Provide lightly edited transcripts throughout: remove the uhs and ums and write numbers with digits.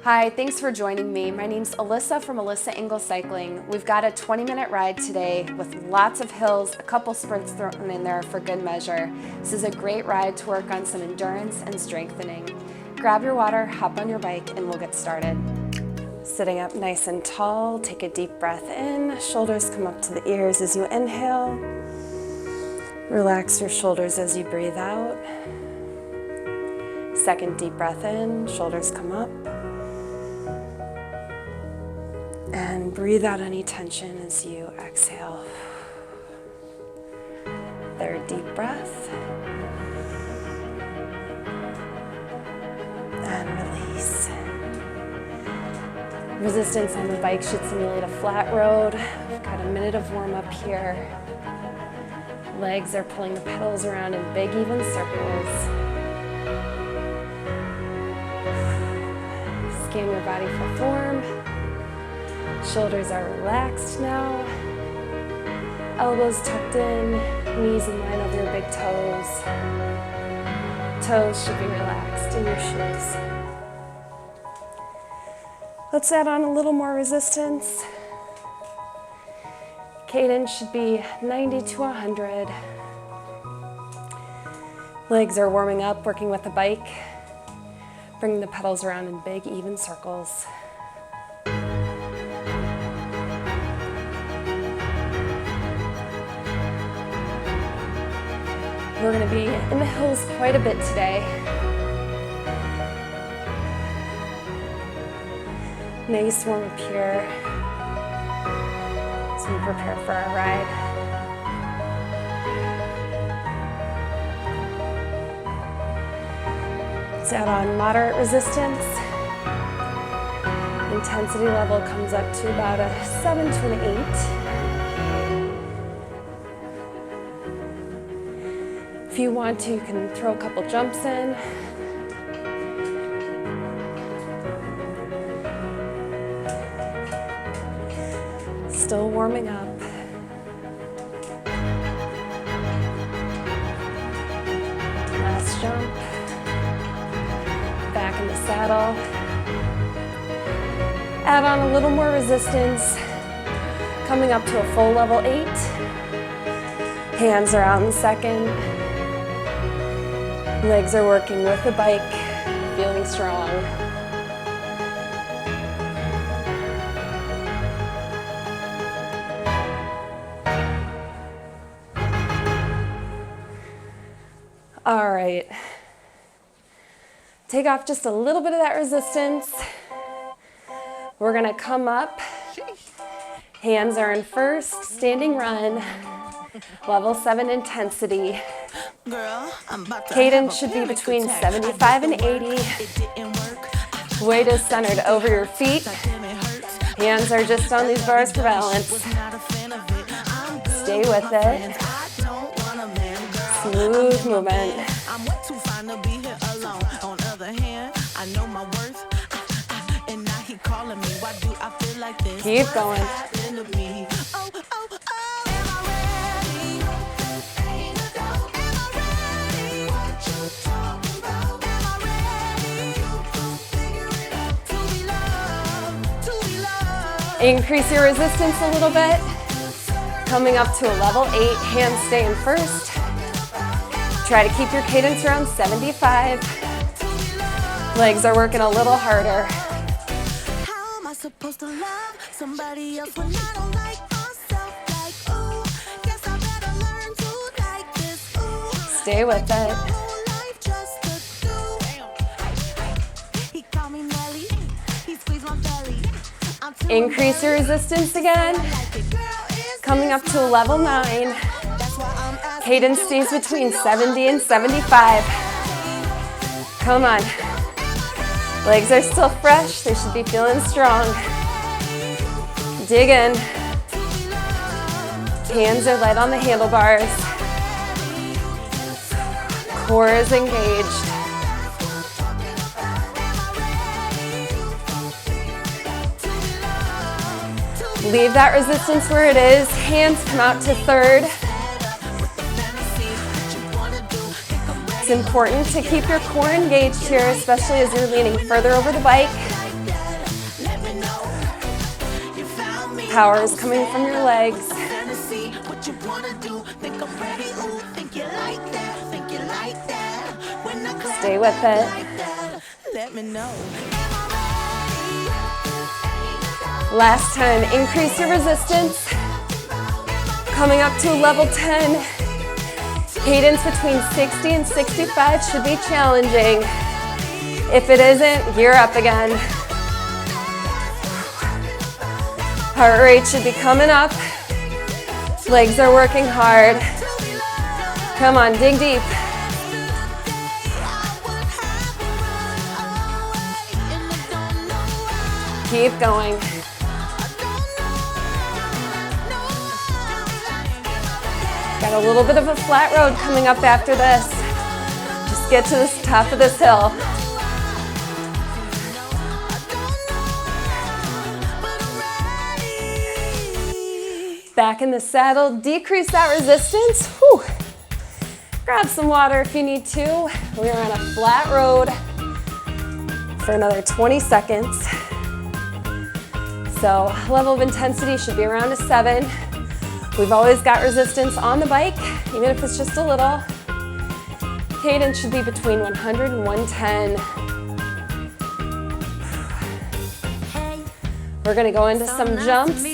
Hi, thanks for joining me. My name's Alyssa from Alyssa Engle Cycling. We've got a 20-minute ride today with lots of hills, a couple sprints thrown in there for good measure. This is a great ride to work on some endurance and strengthening. Grab your water, hop on your bike, and we'll get started. Sitting up nice and tall, take a deep breath in. Shoulders come up to the ears as you inhale. Relax your shoulders as you breathe out. Second deep breath in, shoulders come up. And breathe out any tension as you exhale. Third deep breath. And release. Resistance on the bike should simulate a flat road. We've got a minute of warm up here. Legs are pulling the pedals around in big even circles. Scan your body for form. Shoulders are relaxed now. Elbows tucked in, knees in line over your big toes. Toes should be relaxed in your shoes. Let's add on a little more resistance. Cadence should be 90 to 100. Legs are warming up, working with the bike. Bring the pedals around in big even circles. We're going to be in the hills quite a bit today. Nice warm up here as we prepare for our ride. Let's add on moderate resistance. Intensity level comes up to about a 7 to an 8. If you want to, you can throw a couple jumps in. Still warming up. Last jump. Back in the saddle. Add on a little more resistance. Coming up to a full level 8. Hands are out in second. Legs are working with the bike, feeling strong. All right. Take off just a little bit of that resistance. We're gonna come up. Hands are in first, standing run. Level 7 intensity. Cadence should be between 75 and 80. Weight is centered over your feet. Hands are just on these bars for balance. Stay with it. Smooth movement. Keep going. Increase your resistance a little bit. Coming up to a level 8, hands stay in first. Try to keep your cadence around 75. Legs are working a little harder. How am I supposed to love somebody else when I don't like myself? Like, ooh, guess I better learn to like this. Ooh, stay with it. Increase your resistance again. Coming up to a level 9. Cadence stays between 70 and 75. Come on. Legs are still fresh. They should be feeling strong. Dig in. Hands are light on the handlebars. Core is engaged. Leave that resistance where it is. Hands come out to third. It's important to keep your core engaged here, especially as you're leaning further over the bike. Power is coming from your legs. Stay with it. Last time, increase your resistance. Coming up to level 10. Cadence between 60 and 65 should be challenging. If it isn't, gear up again. Heart rate should be coming up. Legs are working hard. Come on, dig deep. Keep going. Got a little bit of a flat road coming up after this. Just get to the top of this hill. Back in the saddle, decrease that resistance. Whew. Grab some water if you need to. We're on a flat road for another 20 seconds. So level of intensity should be around a 7. We've always got resistance on the bike, even if it's just a little. Cadence should be between 100 and 110. We're gonna go into some jumps,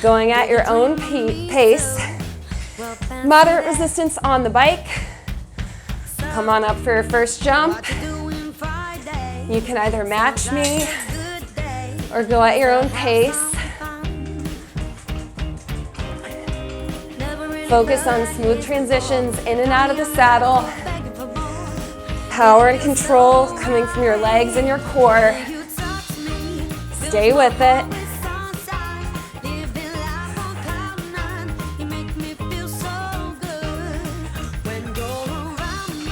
going at your own pace. Moderate resistance on the bike. Come on up for your first jump. You can either match me or go at your own pace. Focus on smooth transitions in and out of the saddle. Power and control coming from your legs and your core. Stay with it.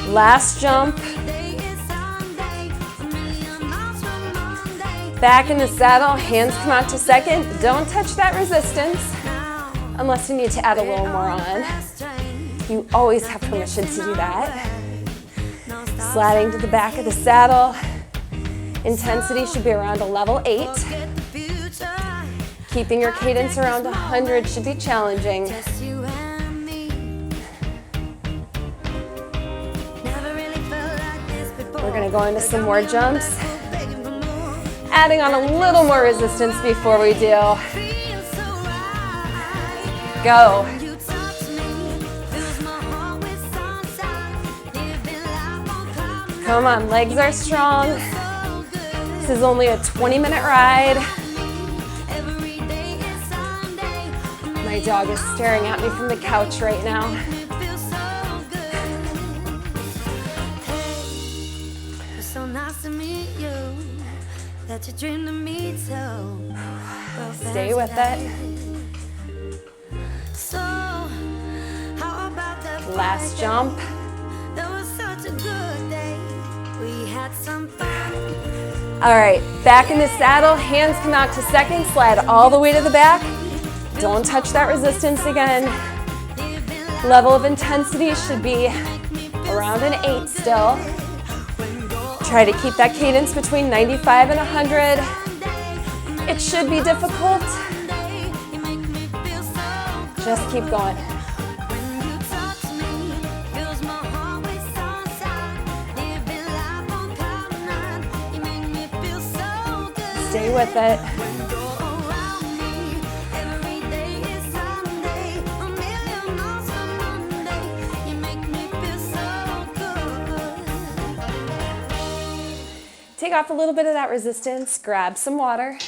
Last jump. Back in the saddle, hands come out to second. Don't touch that resistance unless you need to add a little more on. You always have permission to do that. Sliding to the back of the saddle. Intensity should be around a level 8. Keeping your cadence around 100 should be challenging. We're gonna go into some more jumps. Adding on a little more resistance before we do. Go. Come on, legs are strong. This is only a 20-minute ride. My dog is staring at me from the couch right now. So nice to meet you. That you dream to meet so. Stay with it. So, how about that Last jump. That was such a good day. We had some fun. All right, back in the saddle, hands come out to second, slide all the way to the back. Don't touch that resistance again. Level of intensity should be around an 8 still. Try to keep that cadence between 95 and 100. It should be difficult. Just keep going. Stay with it. Take off a little bit of that resistance, grab some water.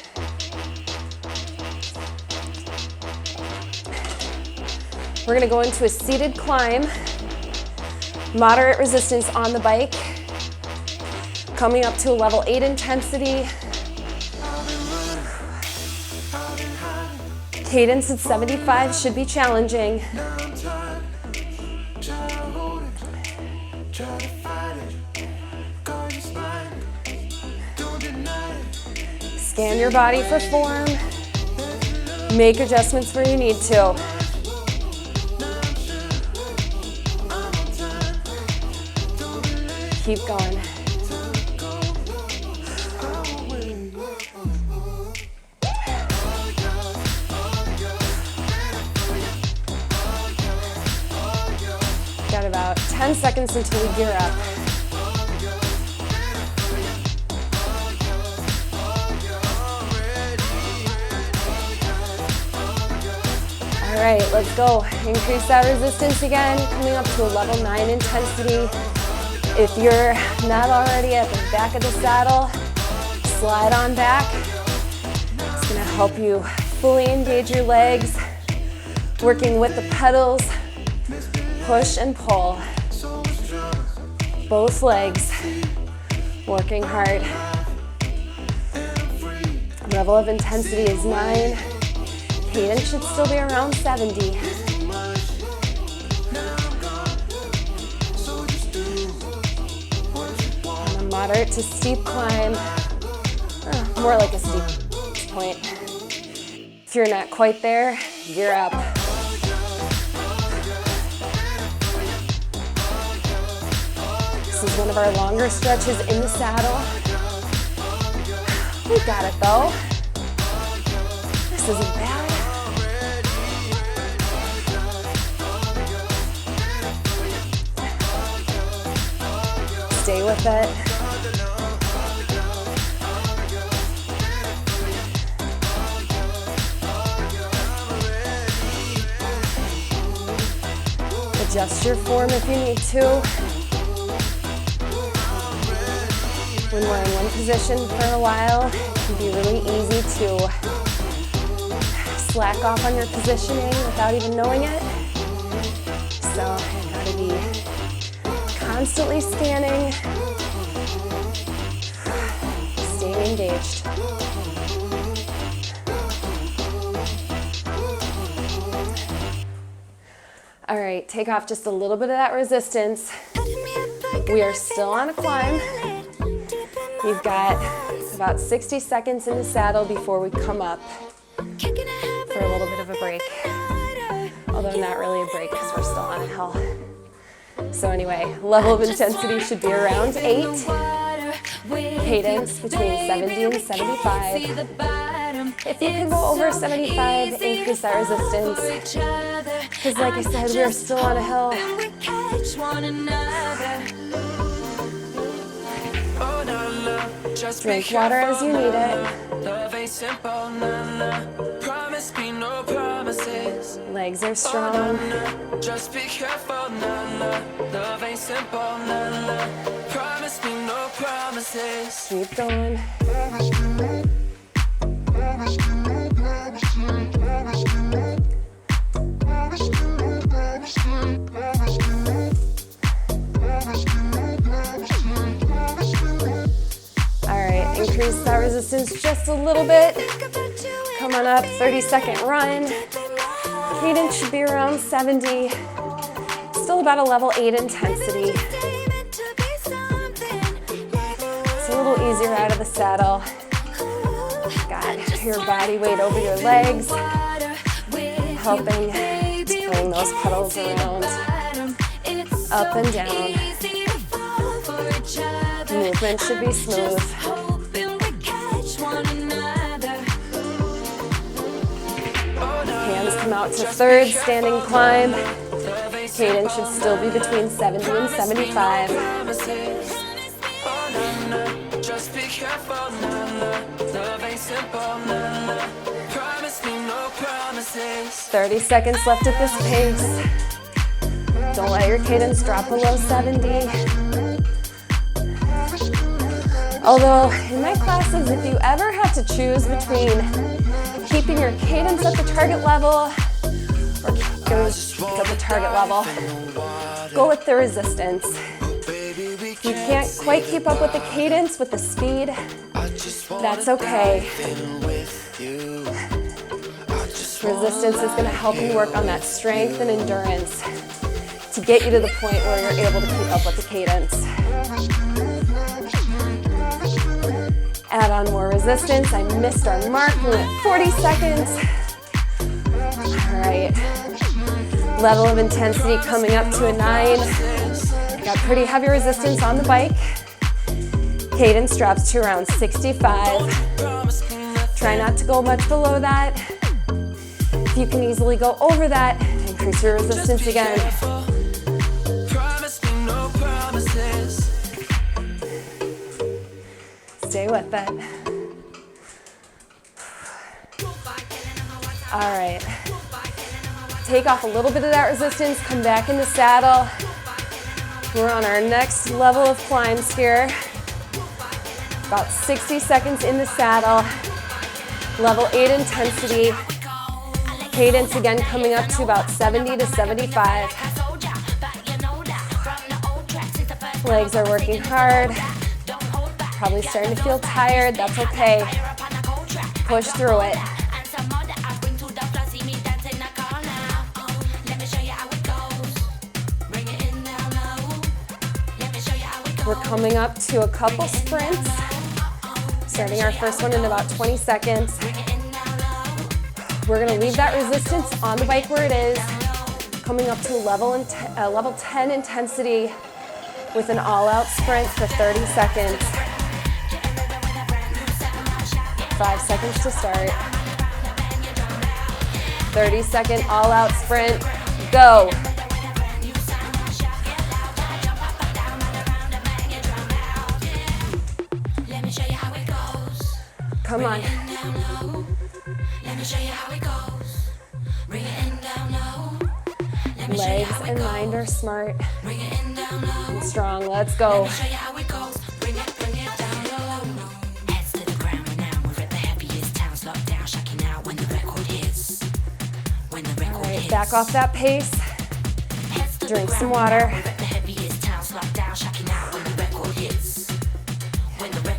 We're gonna go into a seated climb. Moderate resistance on the bike. Coming up to a level 8 intensity. Cadence at 75 should be challenging. Scan your body for form. Make adjustments where you need to. Keep going. 10 seconds until we gear up. All right, let's go. Increase that resistance again, coming up to a level 9 intensity. If you're not already at the back of the saddle, slide on back. It's gonna help you fully engage your legs, working with the pedals, push and pull. Both legs, working hard. Level of intensity is 9. Cadence should still be around 70. On a moderate to steep climb, more like a steep point. If you're not quite there, gear up. This is one of our longer stretches in the saddle. We got it though. This isn't bad. Stay with it. Adjust your form if you need to. When we're in one position for a while, it can be really easy to slack off on your positioning without even knowing it. So you gotta be constantly scanning, staying engaged. All right, take off just a little bit of that resistance. We are still on a climb. We've got about 60 seconds in the saddle before we come up for a little bit of a break. Although not really a break because we're still on a hill. So anyway, level of intensity should be around 8. Cadence between 70 and 75. If you can go over 75, increase that resistance. Because like I said, we're still on a hill. Drink water as you need it. Legs are strong. Just be careful, love ain't simple, promise me no promises. Keep going. Increase that resistance just a little bit. Come on up, 30-second run. Cadence should be around 70. Still about a level 8 intensity. It's a little easier out of the saddle. Got your body weight over your legs, helping to bring those pedals around, up and down. Movement should be smooth. Hands come out to third, standing climb. Cadence should still be between 70 and 75. 30 seconds left at this pace. Don't let your cadence drop below 70. Although in my classes, if you ever have to choose between keeping your cadence at the target level or goes at the target level, go with the resistance. If you can't quite keep up with the cadence, with the speed, that's okay. Resistance is going to help you work on that strength and endurance to get you to the point where you're able to keep up with the cadence. Add on more resistance. I missed our mark. We went 40 seconds. All right. Level of intensity coming up to a 9. Got pretty heavy resistance on the bike. Cadence drops to around 65. Try not to go much below that. If you can easily go over that, increase your resistance again. Stay with it. All right. Take off a little bit of that resistance, come back in the saddle. We're on our next level of climbs here. About 60 seconds in the saddle. Level 8 intensity. Cadence again coming up to about 70 to 75. Legs are working hard. Probably starting to feel tired, that's okay. Push through it. We're coming up to a couple sprints. Starting our first one in about 20 seconds. We're gonna leave that resistance on the bike where it is. Coming up to level 10 intensity with an all-out sprint for 30 seconds. 5 seconds to start. 30-second all-out sprint, go. Come on. Legs and mind are smart and strong. Let's go. All right, back off that pace. Drink some water.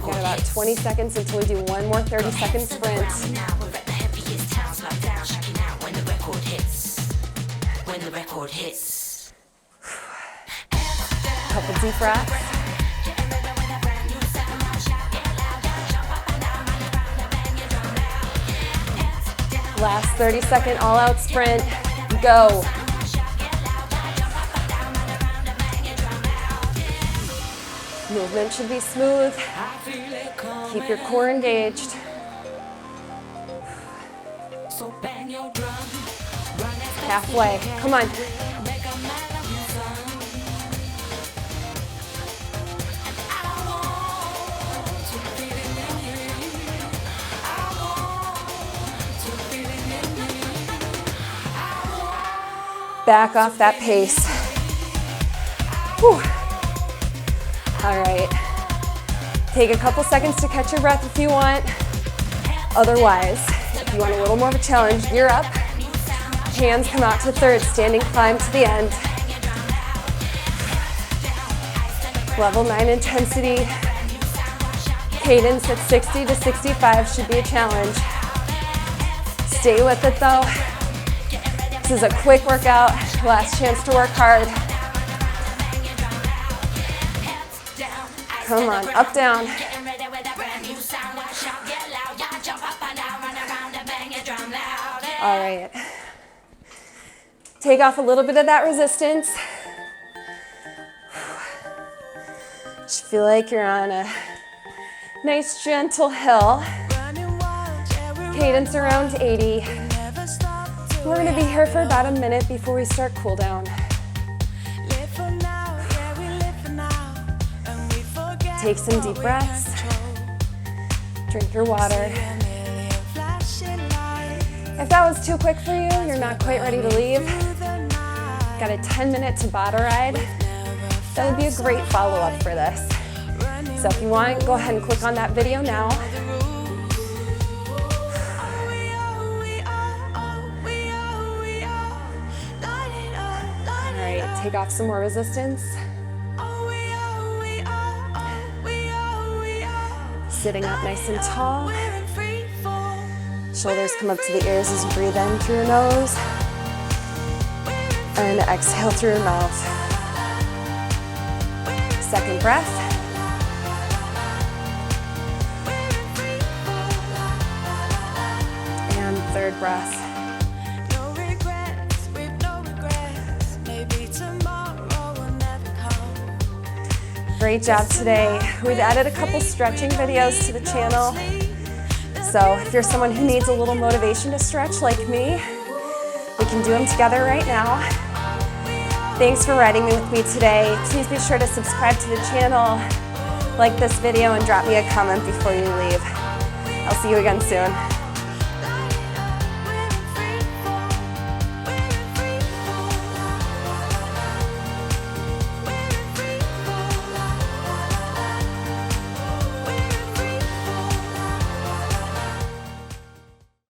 Got about 20 seconds until we do one more 30-second sprint. Couple deep breaths. Last 30-second all-out sprint. Go. Movement should be smooth. Keep your core engaged. Halfway. Come on. Back off that pace. Whew. All right. Take a couple seconds to catch your breath if you want. Otherwise, if you want a little more of a challenge, gear up. Hands come out to third, standing climb to the end. Level 9 intensity. Cadence at 60 to 65 should be a challenge. Stay with it though. This is a quick workout, last chance to work hard. Come on, up, down. All right. Take off a little bit of that resistance. Should feel like you're on a nice gentle hill. Cadence around 80. We're gonna be here for about a minute before we start cool down. Take some deep breaths. Drink your water. If that was too quick for you, you're not quite ready to leave. Got a 10-minute Tabata ride. That would be a great follow-up for this. So if you want, go ahead and click on that video now. Take off some more resistance. Sitting up nice and tall. Shoulders come up to the ears as you breathe in through your nose. And exhale through your mouth. Second breath. And third breath. Great job today. We've added a couple stretching videos to the channel. So if you're someone who needs a little motivation to stretch like me, we can do them together right now. Thanks for riding with me today. Please be sure to subscribe to the channel, Like this video and drop me a comment before you leave. I'll see you again soon.